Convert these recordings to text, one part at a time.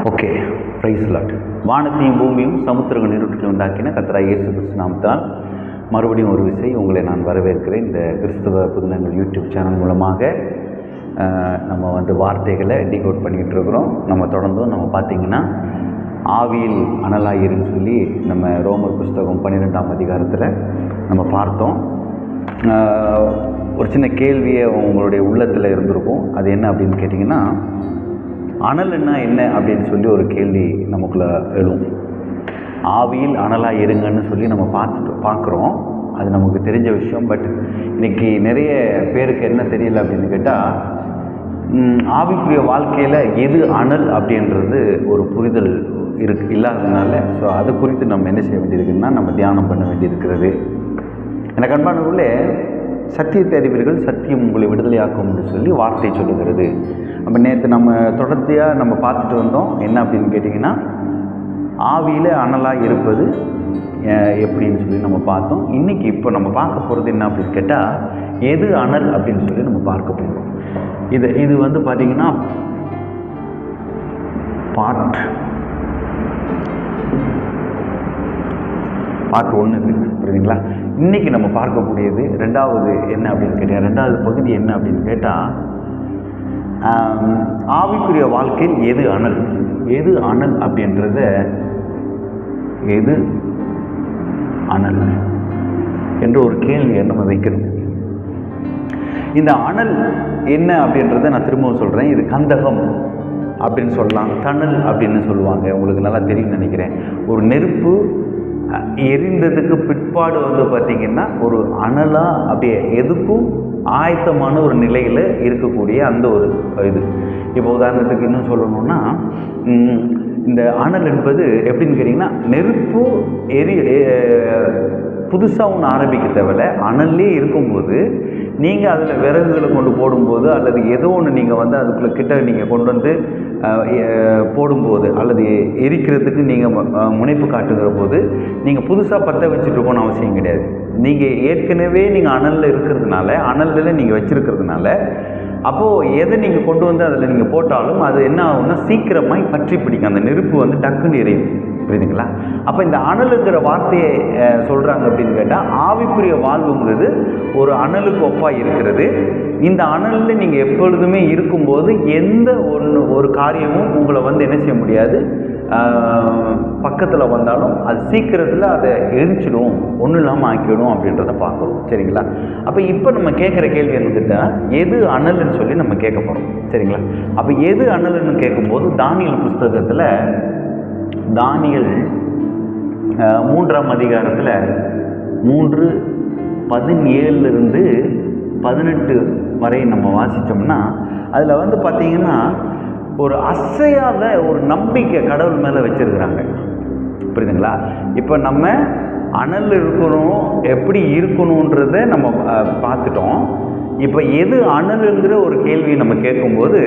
Okay, price Lord. வானத்தையும் பூமியும் சமுத்திரங்கள் இருட்டில் உண்டாக்கின கர்த்தராகிய இயேசு கிறிஸ்து நாமத்தால் மறுபடியும் ஒரு விசை உங்களை நான் வரவேற்கிறேன். இந்த கிறிஸ்தவ புதினங்கள் யூடியூப் சேனல் மூலமாக நம்ம வார்த்தைகளை டிகோட் பண்ணிக்கிட்டு இருக்கிறோம். நம்ம தொடர்ந்தும் நம்ம பார்த்திங்கன்னா ஆவியில் அனலாயிருன்னு சொல்லி நம்ம ரோமர் புஸ்தகம் 12ஆம் அதிகாரத்தில் நம்ம பார்த்தோம். ஒரு சின்ன கேள்வியை உங்களுடைய உள்ளத்தில் இருந்திருக்கும். அது என்ன அப்படின்னு கேட்டிங்கன்னா, அனல்னா என்ன அப்படின்னு சொல்லி ஒரு கேள்வி நமக்குள்ளே எழும். ஆவியில் அனலாக இருங்கன்னு சொல்லி நம்ம பார்க்குறோம். அது நமக்கு தெரிஞ்ச விஷயம். பட் இன்றைக்கி நிறைய பேருக்கு என்ன தெரியல அப்படின்னு கேட்டால், ஆவிக்குரிய வாழ்க்கையில் எது அனல் அப்படின்றது ஒரு புரிதல் இல்லாததுனால ஸோ அதை குறித்து நம்ம என்ன செய்ய வேண்டியிருக்குன்னா, நம்ம தியானம் பண்ண வேண்டியிருக்கிறது. எனக்கு அன்பானவர்களே, சத்தியத்தை அறிவீர்கள், சத்தியம் உங்களை விடுதலையாக்கும் என்று சொல்லி வார்த்தை சொல்லுகிறது. அப்போ நேற்று நம்ம தொடர்ச்சியாக நம்ம பார்த்துட்டு வந்தோம். என்ன அப்படின்னு கேட்டிங்கன்னா, ஆவியில் அனலாக இருப்பது எப்படின்னு சொல்லி நம்ம பார்த்தோம். இன்றைக்கி இப்போ நம்ம பார்க்க போகிறது என்ன அப்படின்னு கேட்டால், எது அனல் அப்படின்னு சொல்லி நம்ம பார்க்க போகிறோம். இது பார்த்திங்கன்னா பார்ட் 1 புரியுதுங்களா? இன்றைக்கி நம்ம பார்க்கக்கூடியது ரெண்டாவது என்ன அப்படின்னு கேட்டால், ரெண்டாவது பகுதி என்ன அப்படின்னு கேட்டால், ஆவிக்குரிய வாழ்க்கையில் எது அனல் அப்படின்றத எது அனல் என்ற ஒரு கேள்வியை நம்ம வைக்கணும். இந்த அனல் என்ன அப்படின்றத நான் திரும்பவும் சொல்கிறேன். இது கந்தகம் அப்படின்னு சொல்லலாம், தணல் அப்படின்னு சொல்லுவாங்க. உங்களுக்கு நல்லா தெரியும்னு நினைக்கிறேன். ஒரு நெருப்பு எரிந்ததுக்கு பிற்பாடு பார்த்திங்கன்னா ஒரு அனலாக அப்படியே எதுக்கும் ஆயத்தமான ஒரு நிலையில் இருக்கக்கூடிய அந்த ஒரு இது. இப்போ உதாரணத்துக்கு இன்னும் சொல்லணும்னா, இந்த அனல் என்பது எப்படின்னு கேட்டிங்கன்னா, நெருப்பு புதுசாக ஒன்று ஆரம்பிக்க தேவையில்ல. அனல்லே இருக்கும்போது நீங்கள் அதில் விறகுகளை கொண்டு போடும்போது, அல்லது ஏதோ ஒன்று நீங்கள் அதுக்குள்ளே கிட்ட நீங்கள் கொண்டு வந்து போடும்போது, அல்லது எரிக்கிறதுக்கு நீங்கள் முனைப்பு காட்டுகிற போது நீங்கள் புதுசாக பற்ற வச்சுட்டு இருக்கணும்னு அவசியம் கிடையாது. நீங்கள் ஏற்கனவே நீங்கள் அனலில் இருக்கிறதுனால, அனலில் நீங்கள் வச்சுருக்கிறதுனால, அப்போது எதை நீங்கள் கொண்டு வந்து அதில் நீங்கள் போட்டாலும் அது என்ன ஆகும்னா, சீக்கிரமாக பற்றி பிடிக்கும். அந்த நெருப்பு டக்குன்னு எரியும். புரியுதுங்களா? அப்போ இந்த அனலுங்கிற வார்த்தையை சொல்கிறாங்க அப்படின்னு கேட்டால், ஆவிக்குரிய வாழ்வுங்கிறது ஒரு அனலுக்கு ஒப்பாக இருக்கிறது. இந்த அனலில் நீங்கள் எப்பொழுதுமே இருக்கும்போது எந்த ஒரு காரியமும் உங்களை என்ன செய்ய முடியாது, பக்கத்தில் வந்தாலும் அது சீக்கிரத்தில் அதை எரிச்சிடும், ஒன்றும் இல்லாமல் ஆக்கிடும் அப்படின்றத பார்க்குறோம். சரிங்களா? அப்போ இப்போ நம்ம கேட்குற கேள்வி என்னதுன்னா, எது அனல்னு சொல்லி நம்ம கேட்க போகிறோம். சரிங்களா? அப்போ எது அனல்னு கேட்கும்போது, தானியேல் புஸ்தகத்தில் தானியேல் 3ஆம் அதிகாரத்தில் 3:17 18 வரை நம்ம வாசித்தோம்னா, அதில் பார்த்திங்கன்னா ஒரு அசையாத ஒரு நம்பிக்கை கடவுள் மேலே வச்சுருக்கிறாங்க. புரியுதுங்களா? இப்போ நம்ம அனல் இருக்கணும், எப்படி இருக்கணுன்றதை நம்ம பார்த்துட்டோம். இப்போ எது அனலுங்கிற ஒரு கேள்வியை நம்ம கேட்கும்போது,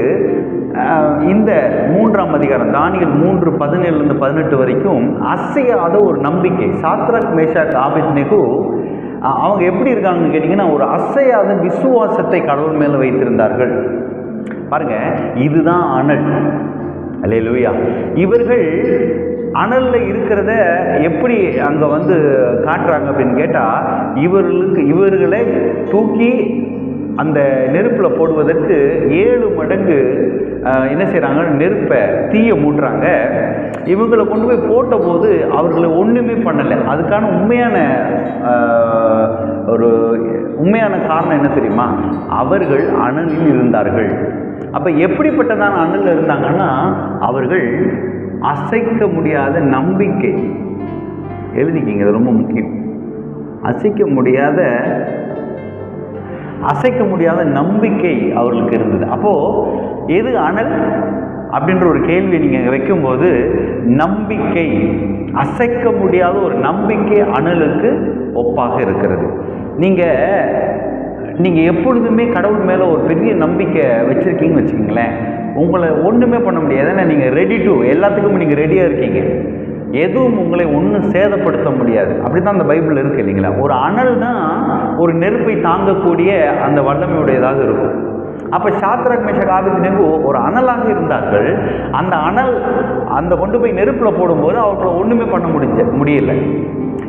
இந்த 3ஆம் அதிகாரம் தானியேல் 3:17 18 வரைக்கும் அசையாத ஒரு நம்பிக்கை. சாத்ராக், மேஷாக், ஆபேத்நேகோ அவங்க எப்படி இருக்காங்கன்னு கேட்டிங்கன்னா, ஒரு அசையாத விசுவாசத்தை கடவுள் மேலே வைத்திருந்தார்கள். பாருங்க, இதுதான் அனல். அல்லேலூயா. இவர்கள் அனலில் இருக்கிறத எப்படி அங்கே காட்டுறாங்க அப்படின்னு கேட்டால், இவர்களை தூக்கி அந்த நெருப்பில் போடுவதற்கு 7 மடங்கு என்ன செய்கிறாங்க, நெருப்பை தீயை மூட்டுறாங்க. இவங்களை கொண்டு போய் போட்ட போது அவர்களை ஒன்றுமே பண்ணலை. அதுக்கான உண்மையான காரணம் என்ன தெரியுமா? அவர்கள் அனலில் இருந்தார்கள். அப்போ எப்படிப்பட்டதான அனலில் இருந்தாங்கன்னா, அவர்கள் அசைக்க முடியாத நம்பிக்கை. எழுதிக்கிங்க, அது ரொம்ப முக்கியம். அசைக்க முடியாத நம்பிக்கை அவர்களுக்கு இருந்தது. அப்போது எது அனல் அப்படின்ற ஒரு கேள்வியை நீங்கள் வைக்கும்போது, நம்பிக்கை, அசைக்க முடியாத ஒரு நம்பிக்கை அனலுக்கு ஒப்பாக இருக்கிறது. நீங்கள் எப்பொழுதுமே கடவுள் மேலே ஒரு பெரிய நம்பிக்கை வச்சுருக்கீங்கன்னு வச்சுக்கோங்களேன், உங்களை ஒன்றுமே பண்ண முடியாது. ஏன்னா நீங்கள் எல்லாத்துக்கும் நீங்கள் ரெடியாக இருக்கீங்க. எதுவும் உங்களை ஒன்றும் சேதப்படுத்த முடியாது. அப்படி தான் அந்த பைபிளில் இருக்குது இல்லைங்களா? ஒரு அனல் தான் ஒரு நெருப்பை தாங்கக்கூடிய அந்த வல்லமையுடையதாக இருக்கும். அப்போ சாத்ராக் மேஷாக் ஆபேத்நேகோ ஒரு அனலாக இருந்தார்கள். அந்த அனல் அந்த கொண்டு போய் நெருப்பில் போடும்போது அவர்களை ஒன்றுமே பண்ண முடியல.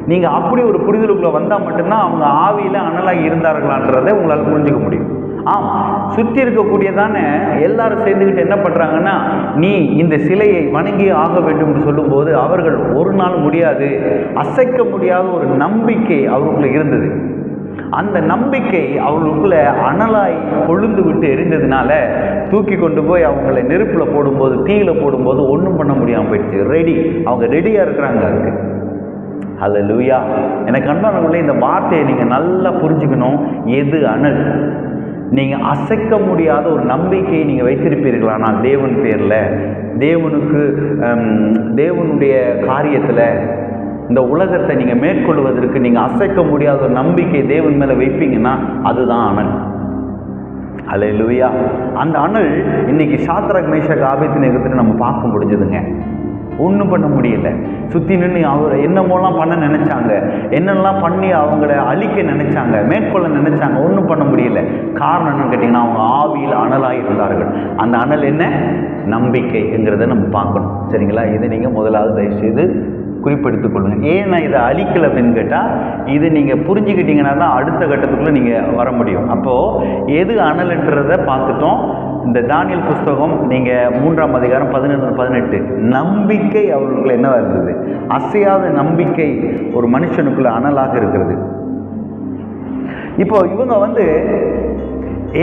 நீங்கள் அப்படி ஒரு புரிதலுக்குள்ளே வந்தால் மட்டும்தான் அவங்க ஆவியில் அனலாக இருந்தார்களான்றதை உங்களால் புரிஞ்சுக்க முடியும். சுற்றி இருக்கக்கூடியதானே எல்லாரும் சேர்ந்துக்கிட்டு என்ன பண்ணுறாங்கன்னா, நீ இந்த சிலையை வணங்கி ஆக வேண்டும் என்று சொல்லும்போது அவர்கள் ஒரு நாள் முடியாது, அசைக்க முடியாத ஒரு நம்பிக்கை அவர்களுக்குள்ள இருந்தது. அந்த நம்பிக்கை அவர்களுக்குள்ள அனலாய் கொழுந்து விட்டு எரிந்ததுனால தூக்கி கொண்டு போய் அவங்களை நெருப்பில் போடும்போது, தீயில் போடும்போது ஒன்றும் பண்ண முடியாமல் போயிடுச்சு. அவங்க ரெடியாக இருக்கிறாங்க. அதுக்கு ஹல்லேலூயா. எனக்கு அன்பானவர்களே, இந்த வார்த்தையை நீங்கள் நல்லா புரிஞ்சுக்கணும். எது அனல்? நீங்கள் அசைக்க முடியாத ஒரு நம்பிக்கையை நீங்கள் வைத்திருப்பீர்களானால் தேவன் பேரில், தேவனுடைய காரியத்தில், இந்த உலகத்தை நீங்கள் மேற்கொள்வதற்கு நீங்கள் அசைக்க முடியாத ஒரு நம்பிக்கை தேவன் மேலே வைப்பீங்கன்னா அதுதான் அனல். ஹல்லேலூயா. அந்த அனல் இன்னைக்கு சாத்ராக் மேஷாக் ஆபேத்நேகோன்னு நம்ம பார்க்க முடிஞ்சதுங்க. ஒன்றும் பண்ண முடியல. சுற்றி நின்று அவர் என்னமோலாம் பண்ண நினச்சாங்க, என்னெல்லாம் பண்ணி அவங்கள அழிக்க நினச்சாங்க, மேற்கொள்ள நினச்சாங்க, ஒன்றும் பண்ண முடியல. காரணம் என்னன்னு கேட்டிங்கன்னா, அவங்க ஆவியில் அனலாக இருந்தார்கள். அந்த அனல் என்ன? நம்பிக்கைங்கிறத நம்ம பார்க்கணும். சரிங்களா? இதை நீங்கள் முதலாவது தயவுசெய்து குறிப்பெடுத்துக் கொள்ளுங்கள். ஏன் நான் இதை அழிக்கலை அப்படின்னு கேட்டால், இது நீங்கள் புரிஞ்சுக்கிட்டீங்கன்னா தான் அடுத்த கட்டத்துக்குள்ளே நீங்கள் வர முடியும். அப்போது எது அனல்ன்றதை பார்த்துட்டோம். இந்த தானியேல் புஸ்தகம் நீங்கள் 3ஆம் அதிகாரம் 17-18 நம்பிக்கை அவர்களுக்குள்ள என்னவா இருந்தது? அசையாத நம்பிக்கை ஒரு மனுஷனுக்குள்ள அனலாக இருக்கிறது. இப்போ இவங்க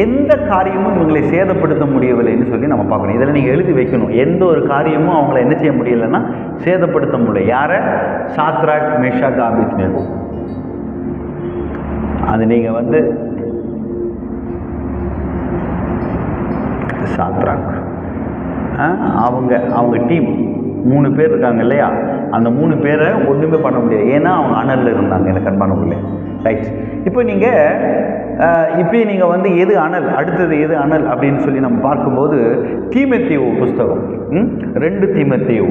எந்த காரியமும் இவங்களை சேதப்படுத்த முடியவில்லைன்னு சொல்லி நம்ம பார்க்கணும். இதில் நீங்கள் எழுதி வைக்கணும். எந்த ஒரு காரியமும் அவங்கள என்ன செய்ய முடியலைன்னா சேதப்படுத்த முடியல. யாரை? Shadrach Meshach Abednego. அது நீங்கள் சாத்ராக் அவங்க டீம் 3 பேர் இருக்காங்க இல்லையா? அந்த 3 பேரை ஒன்றுமே பண்ண முடியாது. ஏன்னா அவங்க அனலில் இருந்தாங்க. எனக்கு அன்பானவர்களே, ரைட். இப்போ இப்படி நீங்கள் எது அனல், அடுத்தது எது அனல் அப்படின்னு சொல்லி நம்ம பார்க்கும்போது தீமோத்தேயு புஸ்தகம் 2 தீமோத்தேயு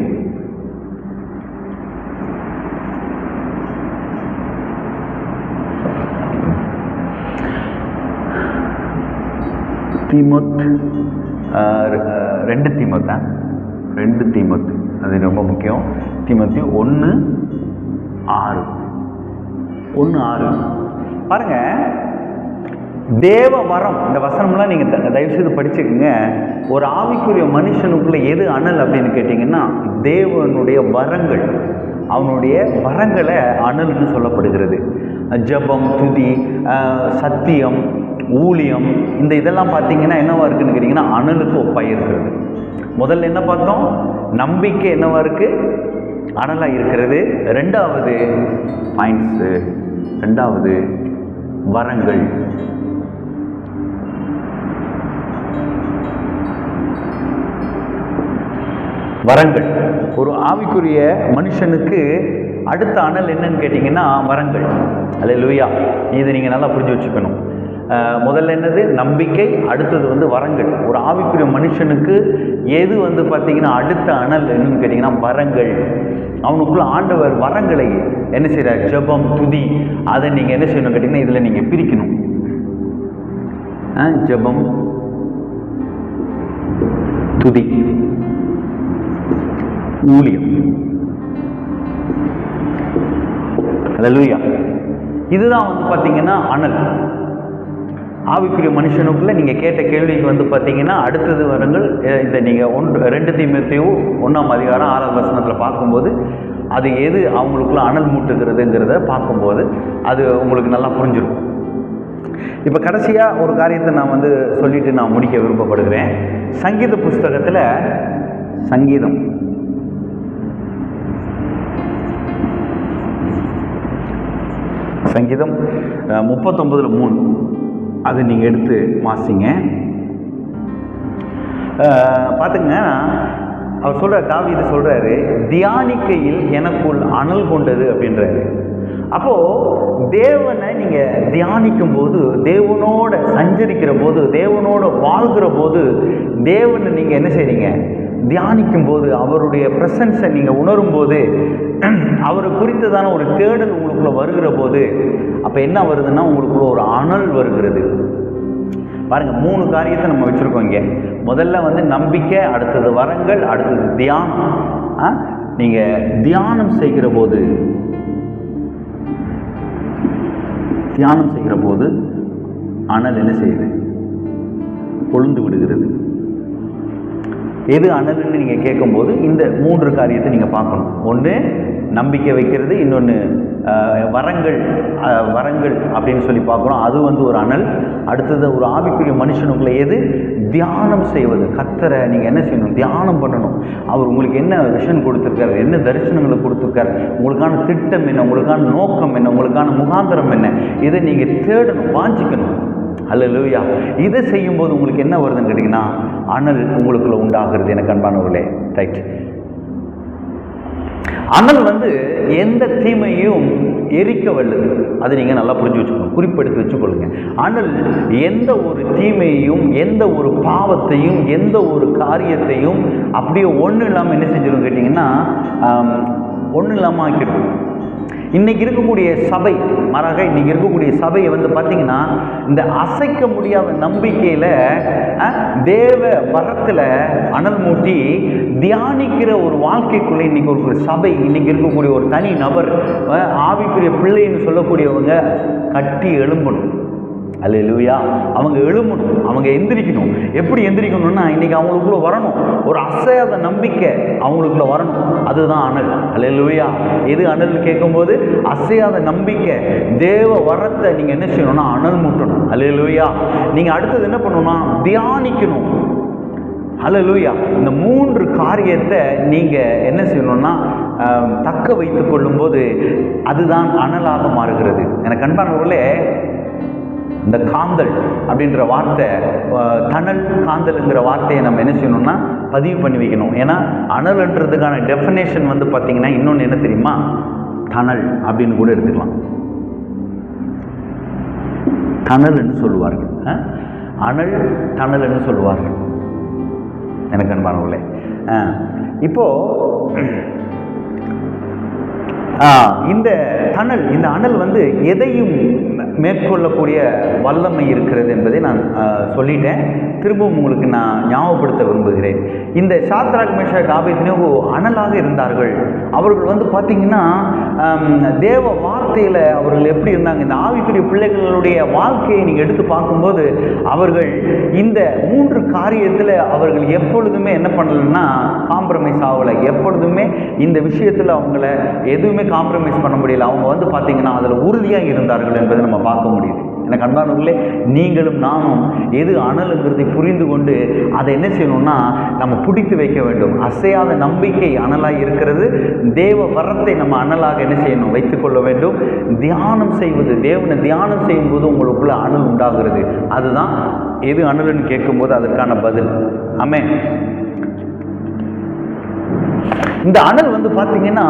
ரெண்டு தீமோத்து அது ரொம்ப முக்கியம். தீமோத்தேயு 1:6 பாருங்க. தேவ வரம், இந்த வசனம்லாம் நீங்கள் தயவுசெய்து படிச்சுக்கோங்க. ஒரு ஆவிக்குரிய மனுஷனுக்குள்ள எது அனல் அப்படின்னு கேட்டிங்கன்னா, தேவனுடைய வரங்கள், அவனுடைய வரங்களை அனல்னு சொல்லப்படுகிறது. ஜெபம், துதி, சத்தியம், ஊழியம், இதெல்லாம் பார்த்தீங்கன்னா என்னவா இருக்குன்னு கேட்டிங்கன்னா அனலுக்கு ஒப்பாக இருக்கிறது. முதல்ல என்ன பார்த்தோம்? நம்பிக்கை என்னவா இருக்கு? அனலாக இருக்கிறது. ரெண்டாவது வரங்கள். ஒரு ஆவிக்குரிய மனுஷனுக்கு அடுத்த அனல் என்னன்னு கேட்டிங்கன்னா வரங்கள். அல்லேலூயா. இதை நீங்கள் நல்லா புரிஞ்சு வச்சுக்கணும். முதல்ல என்னது? நம்பிக்கை. அடுத்தது வரங்கள். ஒரு ஆவிக்குரிய மனுஷனுக்கு எது பார்த்தீங்கன்னா அடுத்த அனல் என்னன்னு கேட்டிங்கன்னா வரங்கள். அவனுக்குள்ள ஆண்டவர் வரங்களை என்ன செய்கிறார்? ஜெபம், துதி, அதை நீங்கள் என்ன செய்யணும் கேட்டிங்கன்னா இதில் நீங்கள் பிரிக்கணும். ஜெபம், துதி, ஊழியம். அல்லேலூயா. இதுதான் பார்த்தீங்கன்னா அனல். ஆவிக்குரிய மனுஷனுக்குள்ள நீங்கள் கேட்ட கேள்விக்கு பார்த்தீங்கன்னா அடுத்தது வரங்கள். இதை நீங்கள் 2 தீமோத்தேயு 1ஆம் அதிகாரம் 6ஆவது வசனத்தில் பார்க்கும்போது அது எது அவங்களுக்குள்ள அனல் மூட்டுகிறதுங்கிறத பார்க்கும்போது அது உங்களுக்கு நல்லா புரிஞ்சிடும். இப்போ கடைசியாக ஒரு காரியத்தை நான் சொல்லிட்டு நான் முடிக்க விருப்பப்படுகிறேன். சங்கீத புஸ்தகத்தில் சங்கீதம் 39:3 அது நீங்கள் எடுத்து வாசிங்க. பார்த்துங்க, அவர் சொல்கிறார், தாவீது சொல்கிறாரு, தியானிக்கையில் எனக்குள் அனல் கொண்டது அப்படின்றாரு. அப்போது தேவனை நீங்கள் தியானிக்கும் போது, தேவனோட சஞ்சரிக்கிற போது, தேவனோட வாழ்கிற போது, தேவனை நீங்கள் என்ன செய்றீங்க? தியானிக்கும் போது, அவருடைய ப்ரெசன்ஸை நீங்கள் உணரும் போது, அவரை குறித்ததான ஒரு தேடல் உங்களுக்குள்ளே வருகிற போது, அப்போ என்ன வருதுன்னா உங்களுக்குள்ள ஒரு அனல் வருகிறது. பாருங்கள், 3 காரியத்தை நம்ம வச்சுருக்கோம் இங்கே. முதல்ல வந்து நம்பிக்கை, அடுத்தது வரங்கள், அடுத்தது தியானம். நீங்கள் தியானம் செய்கிற போது அனல் என்ன செய்யுது? கொழுந்து விடுகிறது. எது அனல்னு நீங்கள் கேட்கும்போது இந்த 3 காரியத்தை நீங்கள் பார்க்கணும். ஒன்று நம்பிக்கை வைக்கிறது, இன்னொன்று வரங்கள் அப்படின்னு சொல்லி பார்க்குறோம், அது வந்து ஒரு அனல். அடுத்தது ஒரு ஆவிக்குரிய மனுஷனுக்குள்ள எது? தியானம் செய்வது. கர்த்தரை நீங்கள் என்ன செய்யணும்? தியானம் பண்ணணும். அவர் உங்களுக்கு என்ன விஷன் கொடுத்துருக்காரு, என்ன தரிசனங்களை கொடுத்துருக்காரு, உங்களுக்கான திட்டம் என்ன, உங்களுக்கான நோக்கம் என்ன, உங்களுக்கான முகாந்திரம் என்ன, இதை நீங்கள் தேடணும், வாஞ்சிக்கணும். அல்லேலூயா. இதை செய்யும்போது உங்களுக்கு என்ன வருதுன்னு கேட்டிங்கன்னா, அனல் உங்களுக்குள்ள உண்டாகிறது. எனக்கு அன்பானவர்களே, ரைட். அனல் வந்து எந்த தீமையும் எரிக்க வல்லது. அதை நீங்கள் நல்லா புரிஞ்சு வச்சுக்கணும், குறிப்பெடுத்து வச்சுக்கொள்ளுங்க. அனல் எந்த ஒரு தீமையையும், எந்த ஒரு பாவத்தையும், எந்த ஒரு காரியத்தையும் அப்படியே ஒன்றும் இல்லாமல் என்ன செஞ்சிடும் கேட்டிங்கன்னா, ஒன்றும் இல்லாமல் ஆக்கிடும். இன்றைக்கி இருக்கக்கூடிய சபை, மாறாக இன்றைக்கி இருக்கக்கூடிய சபையை வந்து பார்த்திங்கன்னா, இந்த அசைக்க முடியாத நம்பிக்கையில், தேவ வரத்தில் அனல் மூட்டி தியானிக்கிற ஒரு வாழ்க்கைக்குள்ளே இன்றைக்கி ஒரு சபை, இன்றைக்கி இருக்கக்கூடிய ஒரு தனி நபர், ஆவிக்குரிய பிள்ளைன்னு சொல்லக்கூடியவங்க கட்டி எழும்பணும். அல்லேலூயா. அவங்க எழும்பணும், அவங்க எந்திரிக்கணும். எப்படி எந்திரிக்கணும்னா, இன்றைக்கி அவங்களுக்குள்ள வரணும் ஒரு அசையாத நம்பிக்கை, அவங்களுக்குள்ள வரணும். அதுதான் அனல். அல்லேலூயா. எது அனல் கேட்கும்போது? அசையாத நம்பிக்கை. தேவ வரத்தை நீங்கள் என்ன செய்யணும்னா அனல் மூட்டணும். அல்லேலூயா. நீங்கள் அடுத்தது என்ன பண்ணணும்னா தியானிக்கணும். அல்லேலூயா. இந்த 3 காரியத்தை நீங்கள் என்ன செய்யணும்னா தக்க வைத்து கொள்ளும்போது அதுதான் அனலாக மாறுகிறது. எனக்கு அன்பானவர்களே, இந்த காந்தல் அப்படின்ற வார்த்தை, தணல் காந்தல்ங்கிற வார்த்தையை நம்ம என்ன செய்யணும்னா பதிவு பண்ணி வைக்கணும். ஏன்னா அனல்ன்றதுக்கான டெஃபினேஷன் வந்து பார்த்திங்கன்னா இன்னொன்று என்ன தெரியுமா? தணல் அப்படின்னு கூட எடுத்துக்கலாம். தணல்னு சொல்லுவார்கள், அனல் தணல்னு சொல்லுவார்கள். எனக்கு அன்பானவர்களே, இப்போது இந்த தணல், இந்த அனல் வந்து எதையும் மேற்கொள்ளக்கூடிய வல்லமை இருக்கிறது என்பதை நான் சொல்லிட்டேன். திரும்பவும் உங்களுக்கு நான் ஞாபகப்படுத்த விரும்புகிறேன். இந்த சாத்ராக் மேஷாக் ஆபேத்நேகோ அனலாக இருந்தார்கள். அவர்கள் வந்து பார்த்திங்கன்னா தேவ வார்த்தையில் அவர்கள் எப்படி இருந்தாங்க, இந்த ஆவிக்குரிய பிள்ளைகளுடைய வாழ்க்கையை நீங்கள் எடுத்து பார்க்கும்போது அவர்கள் இந்த 3 காரியத்தில் அவர்கள் எப்பொழுதுமே என்ன பண்ணலைன்னா காம்ப்ரமைஸ் ஆகலை. எப்பொழுதுமே இந்த விஷயத்தில் அவங்கள எதுவுமே காம்ப்ரமைஸ் பண்ண முடியல. அவங்க வந்து பார்த்திங்கன்னா அதில் உறுதியாக இருந்தார்கள் என்பதை நம்ம பார்க்க முடியுது. எனக்கு அன்பானவர்களே, நீங்களும் நானும் எது அனலுங்கிறதை புரிந்து கொண்டு அதை என்ன செய்யணும்னா நம்ம பிடித்து வைக்க வேண்டும். அசையாத நம்பிக்கை அனலாக இருக்கிறது. தேவ வரத்தை நம்ம அனலாக என்ன செய்யணும்? வைத்துக்கொள்ள வேண்டும். தியானம் செய்வது, தேவனை தியானம் செய்யும்போது உங்களுக்குள்ள அனல் உண்டாகிறது. அதுதான் எது அனல்னு கேட்கும்போது அதற்கான பதில். ஆமென். இந்த அனல் வந்து பார்த்திங்கன்னா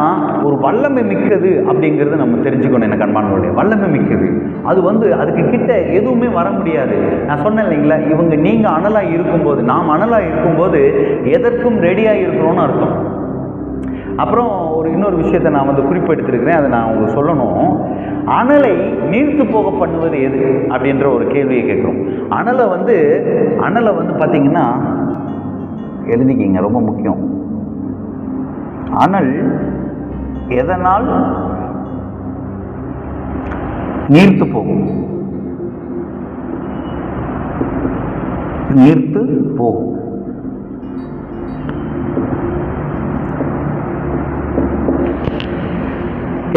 ஒரு வல்லமை மிக்கது அப்படிங்கிறது நம்ம தெரிஞ்சுக்கணும். எனக்கு அன்பானவர்களே, வல்லமை மிக்கது. அது வந்து அதுக்கு கிட்ட எதுவுமே வர முடியாது. நான் சொன்னேன் இல்லைங்களா, நீங்கள் அனலாக இருக்கும்போது, நாம் அனலாக இருக்கும்போது எதற்கும் ரெடியாக இருக்கிறோன்னு அர்த்தம். அப்புறம் இன்னொரு விஷயத்தை நான் வந்து குறிப்பெடுத்திருக்கிறேன், அதை நான் உங்களுக்கு சொல்லணும். அனலை நீர்த்து போக பண்ணுவது எது அப்படின்ற ஒரு கேள்வியை கேட்குறோம். அனலை வந்து பார்த்திங்கன்னா எழுதிக்கிங்க, ரொம்ப முக்கியம். அனல் எதனால் நீர்த்து போகும்? நீர்த்து போகும்.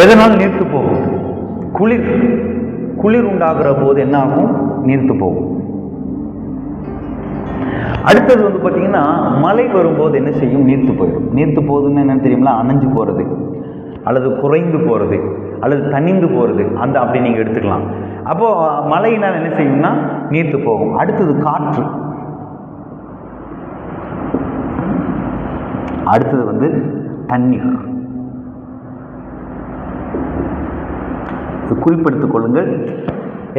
எதனால் நீர்த்து போகும்? குளிர் உண்டாகிற போது என்ன ஆகும்? நீர்த்து போகும். அடுத்தது வந்து பார்த்திங்கன்னா மழை வரும்போது என்ன செய்யும்? நீர்த்து போயிடும். நீர்த்து போகுதுன்னு என்ன தெரியுங்களா? அணைஞ்சு போகிறது, அல்லது குறைந்து போகிறது, அல்லது தணிந்து போகிறது, அந்த அப்படி நீங்கள் எடுத்துக்கலாம். அப்போது மழையினால் என்ன செய்யும்னா நீர்த்து போகும். அடுத்தது காற்று. அடுத்தது வந்து தண்ணீர். குறிப்பெடுத்துக் கொள்ளுங்கள்.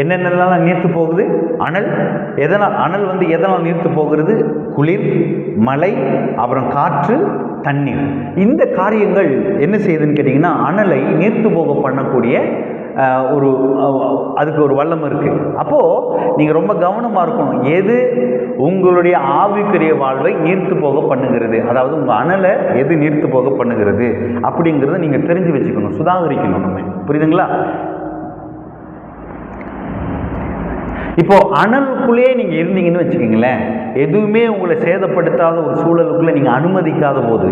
என்னென்னலாம் நீர்த்து போகுது? அனல். அனல் வந்து எதனால் நீர்த்து போகிறது? குளிர், மழை, அப்புறம் காற்று, தண்ணீர். இந்த காரியங்கள் என்ன செய்யுதுன்னு கேட்டிங்கன்னா அனலை நீர்த்து போக பண்ணக்கூடிய ஒரு அதுக்கு ஒரு வல்லம் இருக்குது. அப்போது நீங்கள் ரொம்ப கவனமாக இருக்கணும். எது உங்களுடைய ஆவிக்குரிய வாழ்வை நீர்த்து போக பண்ணுகிறது, அதாவது உங்கள் அனலை எது நீர்த்து போக பண்ணுகிறது அப்படிங்கிறத நீங்கள் தெரிஞ்சு வச்சுக்கணும், சுதாகரிக்கணும். நம்ம புரியுதுங்களா? இப்போ அனலுக்குள்ளேயே நீங்க இருந்தீங்கன்னு வச்சுக்கோங்களேன், எதுவுமே உங்களை சேதப்படுத்தாத ஒரு சூழலுக்குள்ள நீங்க அனுமதிக்காத போது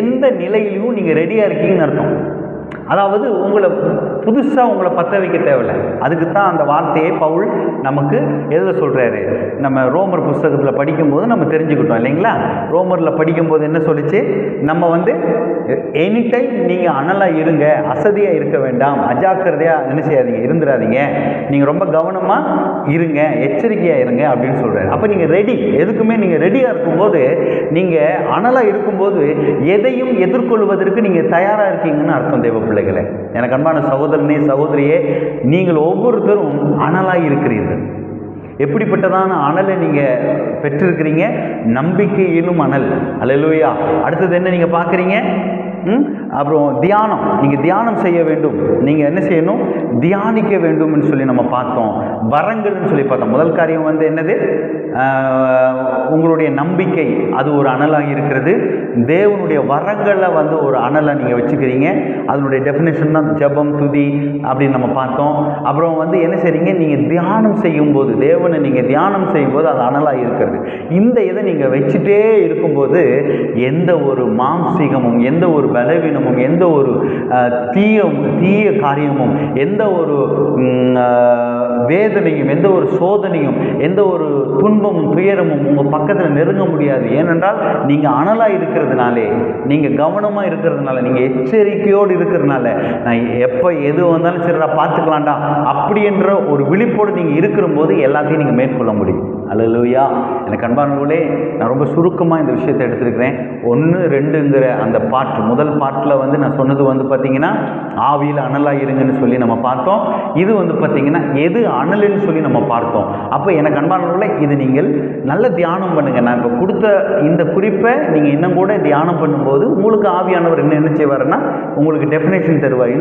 எந்த நிலையிலையும் நீங்க ரெடியா இருக்கீங்கன்னு அர்த்தம். அதாவது உங்களை பற்ற வைக்க தேவையில்லை. அதுக்கு தான் அந்த வார்த்தையை பவுல் நமக்கு எதில் சொல்கிறாரு, நம்ம ரோமர் புஸ்தகத்தில் படிக்கும்போது நம்ம தெரிஞ்சுக்கிட்டோம் இல்லைங்களா? ரோமரில் படிக்கும்போது என்ன சொல்லிச்சு, நம்ம எனி டைம் நீங்கள் அனலாக இருங்க, அசதியாக இருக்க வேண்டாம், அஜாக்கிரதையாக என்ன செய்யாதீங்க, இருந்துடாதீங்க, நீங்கள் ரொம்ப கவனமாக இருங்க, எச்சரிக்கையாக இருங்க அப்படின்னு சொல்கிறாரு. அப்போ நீங்கள் ரெடி, எதுக்குமே நீங்கள் ரெடியாக இருக்கும்போது, நீங்கள் அனலாக இருக்கும்போது எதையும் எதிர்கொள்வதற்கு நீங்கள் தயாராக இருக்கீங்கன்னு அர்த்தம். தேவ பிள்ளைகளே, எனக்கு அன்பான சகோதரனே சகோதரியே, நீங்கள் ஒவ்வொருத்தரும் அனலாக இருக்கிறீர்கள். எப்படிப்பட்டதான அனலை நீங்கள் பெற்றிருக்கிறீங்க? நம்பிக்கையிலும் அனல். அல்லேலூயா. அடுத்தது என்ன நீங்கள் பார்க்குறீங்க? அப்புறம் தியானம். நீங்கள் தியானம் செய்ய வேண்டும், நீங்கள் என்ன செய்யணும், தியானிக்க வேண்டும்னு சொல்லி நம்ம பார்த்தோம். வரங்கள்னு சொல்லி பார்த்தோம். முதல் காரியம் என்னது, உங்களுடைய நம்பிக்கை, அது ஒரு அனலாக இருக்கிறது. தேவனுடைய வரங்களை ஒரு அனலை நீங்கள் வச்சுக்கிறீங்க. அதனுடைய டெஃபினேஷன் தான் ஜெபம், துதி அப்படின்னு நம்ம பார்த்தோம். அப்புறம் என்ன செய்றீங்க, நீங்கள் தியானம் செய்யும்போது, தேவனை நீங்கள் தியானம் செய்யும்போது அது அனலாக இருக்கிறது. இந்த இதை நீங்கள் வச்சுட்டே இருக்கும்போது எந்த ஒரு மாம்சீகமும், எந்த ஒரு பலவீனமும், எந்த ஒரு தீய காரியமும், எந்த ஒரு வேதனையும், எந்த ஒரு சோதனையும், எந்த ஒரு துன்பமும் துயரமும் உங்கள் பக்கத்தில் நெருங்க முடியாது. ஏனென்றால் நீங்கள் அனலாக இருக்கிறதுனாலே, நீங்கள் கவனமாக இருக்கிறதுனால, நீங்கள் எச்சரிக்கையோடு இருக்கிறதுனால, நான் எப்போ எது வந்தாலும் சரிடா பார்த்துக்கலாம்டா அப்படின்ற ஒரு விழிப்போடு நீங்கள் இருக்கிற போது எல்லாத்தையும் நீங்கள் மேற்கொள்ள முடியும். அல்லேலூயா. எனக்கு அன்பானவர்களே, நான் ரொம்ப சுருக்கமாக இந்த விஷயத்தை எடுத்துருக்கிறேன். 1, 2ங்கிற அந்த முதல் பாட்டில் நான் சொன்னது பார்த்தீங்கன்னா ஆவியில் அனலாக இருங்கன்னு சொல்லி நம்ம பார்த்தோம். இது பார்த்தீங்கன்னா எது அனலுன்னு சொல்லி நம்ம பார்த்தோம். அப்போ எனக்கு அன்பானவர்களே, இது நீங்கள் நல்ல தியானம் பண்ணுங்கள். நான் இப்போ கொடுத்த இந்த குறிப்பை நீங்கள் இன்னும் கூட தியானம் பண்ணும்போது உங்களுக்கு ஆவியானவர் என்ன செய்வாருன்னா உங்களுக்கு டெஃபினேஷன் தருவார்.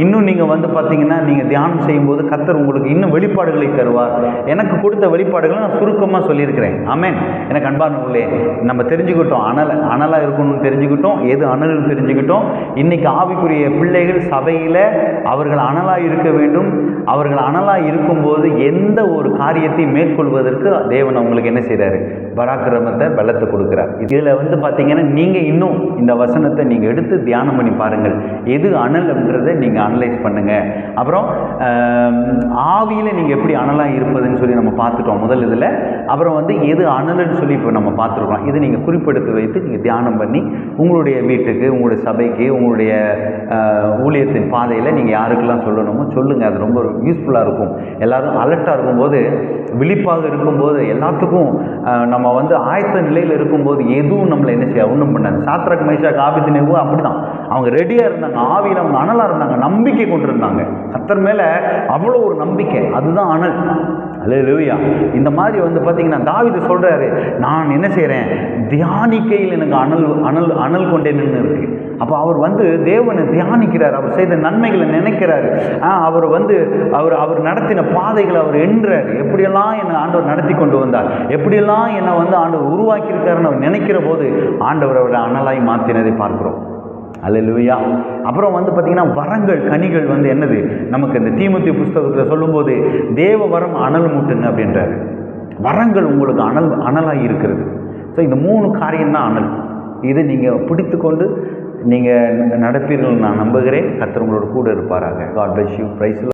இன்னும் நீங்கள் பார்த்தீங்கன்னா நீங்கள் தியானம் செய்யும்போது கர்த்தர் உங்களுக்கு இன்னும் வெளிப்பாடுகளை தருவார். எனக்கு கொடுத்த வெளிப்பாடுகளை நான் சுருக்கமாக சொல்லியிருக்கிறேன். ஆமென். எனக்கு அன்பானவர்களே, நம்ம தெரிஞ்சுக்கிட்டோம், அனலாக இருக்கணும்னு தெரிஞ்சுக்கிட்டோம், எது அனல்னு தெரிஞ்சுக்கிட்டோம். இன்னைக்கு ஆவிக்குரிய பிள்ளைகள் சபையில் அவர்கள் அனலாக இருக்க வேண்டும். அவர்கள் அனலாக இருக்கும்போது எந்த ஒரு காரியத்தை மேற்கொள்வதற்கு தேவன் அவங்களுக்கு என்ன செய்கிறாரு, பராக்கிரமத்தை, பலத்தை கொடுக்குறார். இதில் பார்த்தீங்கன்னா நீங்கள் இன்னும் இந்த வசனத்தை நீங்கள் எடுத்து தியானம் பண்ணி பாருங்கள். எது அனல்ன்றதை நீங்கள் அனலைஸ் பண்ணுங்கள். அப்புறம் ஆவியில் நீங்கள் எப்படி அனலாக இருப்பதுன்னு சொல்லி நம்ம பார்த்துட்டோம் முதல் இதில். அப்புறம் எது அனல்னு சொல்லி இப்போ நம்ம பார்த்துருக்கோம். இது நீங்கள் குறிப்பெடுத்து வைத்து நீங்கள் தியானம் பண்ணி உங்களுடைய வீட்டுக்கு, உங்களுடைய சபைக்கு, உங்களுடைய ஊழியத்தின் பாதையில் நீங்கள் யாருக்கெல்லாம் சொல்லணுமோ சொல்லுங்கள். அது ரொம்ப யூஸ்ஃபுல்லாக இருக்கும். எல்லோரும் அலர்ட்டாக இருக்கும்போது, விழிப்பாக இருக்கும்போது, எல்லாத்துக்கும் நம்ம ஆயத்த நிலையில் இருக்கும்போது எதுவும் நம்மளை என்ன செய்ய ஒன்றும் பண்ணாது. சாத்ராக், மேஷாக், ஆபேத்நேகோ அப்படி தான். அவங்க ரெடியாக இருந்தாங்க, ஆவியில் அவங்க அனலாக இருந்தாங்க, நம்பிக்கை கொண்டிருந்தாங்க. கர்த்தர் மேலே அவ்வளோ ஒரு நம்பிக்கை. அதுதான் அனல். அல்லேலூயா. இந்த மாதிரி பார்த்தீங்கன்னா தாவீது சொல்கிறாரு, நான் என்ன செய்கிறேன், தியானிக்கையில் எனக்கு அனல் கொண்டேன்னு இருக்கு. அப்போ அவர் தேவனை தியானிக்கிறார், அவர் செய்த நன்மைகளை நினைக்கிறார். அவர் நடத்தின பாதைகளை அவர் எண்ணுறார். எப்படியெல்லாம் என்னை ஆண்டவர் நடத்தி கொண்டு வந்தார், எப்படியெல்லாம் என்னை ஆண்டவர் உருவாக்கியிருக்காருன்னு அவர் நினைக்கிற போது ஆண்டவர் அவரை அனலாய் மாற்றினதை பார்க்குறோம். அல்லேலூயா. அப்புறம் பார்த்தீங்கன்னா வரங்கள், கனிகள் என்னது, நமக்கு இந்த தீமோத்தேயு புஸ்தகத்தில் சொல்லும்போது தேவ வரம் அனல் மூட்டுங்க அப்படின்றாரு. வரங்கள் உங்களுக்கு அனலாக இருக்கிறது. ஸோ இந்த 3 காரியம்தான் அனல். இதை நீங்கள் பிடித்து கொண்டு நீங்கள் நடப்பீர்கள் நான் நம்புகிறேன். கர்த்தர் உங்களோட கூட இருப்பாராக. God bless you. பிரைஸ்.